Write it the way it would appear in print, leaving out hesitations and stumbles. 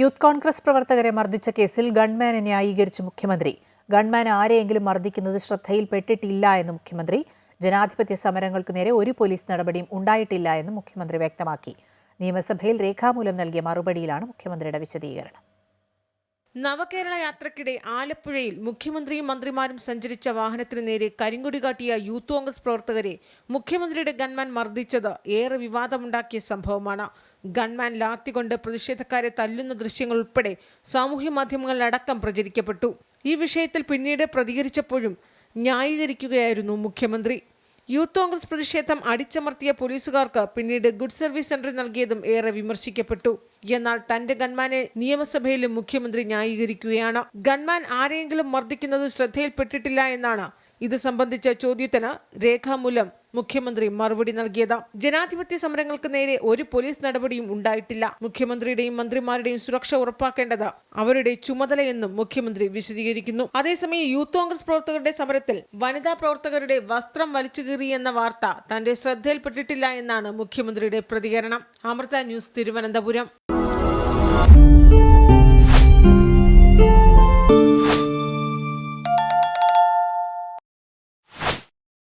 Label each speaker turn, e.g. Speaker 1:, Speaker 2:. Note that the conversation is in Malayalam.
Speaker 1: യൂത്ത് കോൺഗ്രസ് പ്രവർത്തകരെ മർദ്ദിച്ച കേസിൽ ഗൺമാനെ ന്യായീകരിച്ച് മുഖ്യമന്ത്രി. ഗൺമാൻ ആരെയെങ്കിലും മർദ്ദിക്കുന്നത് ശ്രദ്ധയിൽപ്പെട്ടിട്ടില്ല എന്ന് മുഖ്യമന്ത്രി. ജനാധിപത്യ സമരങ്ങൾക്ക് നേരെ ഒരു പോലീസ് നടപടിയും ഉണ്ടായിട്ടില്ല എന്ന് മുഖ്യമന്ത്രി വ്യക്തമാക്കി. നിയമസഭയിൽ രേഖാമൂലം നൽകിയ മറുപടിയിലാണ് മുഖ്യമന്ത്രിയുടെ വിശദീകരണം.
Speaker 2: നവകേരള യാത്രക്കിടെ ആലപ്പുഴയിൽ മുഖ്യമന്ത്രിയും മന്ത്രിമാരും സഞ്ചരിച്ച വാഹനത്തിന് നേരെ കരിങ്കൊടി കാട്ടിയ യൂത്ത് കോൺഗ്രസ് പ്രവർത്തകരെ മുഖ്യമന്ത്രിയുടെ ഗൺമാൻ മർദ്ദിച്ചത് ഏറെ വിവാദമുണ്ടാക്കിയ സംഭവമാണ്. ഗൺമാൻ ലാത്തികൊണ്ട് പ്രതിഷേധക്കാരെ തല്ലുന്ന ദൃശ്യങ്ങൾ ഉൾപ്പെടെ സാമൂഹ്യ മാധ്യമങ്ങളിലടക്കം പ്രചരിക്കപ്പെട്ടു. ഈ വിഷയത്തിൽ പിന്നീട് പ്രതികരിച്ചപ്പോഴും ന്യായീകരിക്കുകയായിരുന്നു മുഖ്യമന്ത്രി. യൂത്ത് കോൺഗ്രസ് പ്രതിഷേധം അടിച്ചമർത്തിയ പോലീസുകാർക്ക് പിന്നീട് ഗുഡ് സർവീസ് സെന്റർ നൽകിയതും ഏറെ വിമർശിക്കപ്പെട്ടു. എന്നാൽ തന്റെ ഗൺമാനെ നിയമസഭയിലും മുഖ്യമന്ത്രി ന്യായീകരിക്കുകയാണ്. ഗൺമാൻ ആരെയെങ്കിലും മർദ്ദിക്കുന്നത് ശ്രദ്ധയിൽപ്പെട്ടിട്ടില്ല എന്നാണ് ഇത് സംബന്ധിച്ച ചോദ്യത്തിന് രേഖാമൂലം മുഖ്യമന്ത്രി മറുപടി നൽകിയത്. ജനാധിപത്യ സമരങ്ങൾക്ക് നേരെ ഒരു പോലീസ് നടപടിയും ഉണ്ടായിട്ടില്ല. മുഖ്യമന്ത്രിയുടെയും മന്ത്രിമാരുടെയും സുരക്ഷ ഉറപ്പാക്കേണ്ടത് അവരുടെ ചുമതലയെന്നും മുഖ്യമന്ത്രി വിശദീകരിക്കുന്നു. അതേസമയം യൂത്ത് കോൺഗ്രസ് പ്രവർത്തകരുടെ സമരത്തിൽ വനിതാ പ്രവർത്തകരുടെ വസ്ത്രം വലിച്ചുകീറിയെന്ന വാർത്ത തന്റെ ശ്രദ്ധയിൽപ്പെട്ടിട്ടില്ല എന്നാണ് മുഖ്യമന്ത്രിയുടെ പ്രതികരണം. അമൃത ന്യൂസ്, തിരുവനന്തപുരം.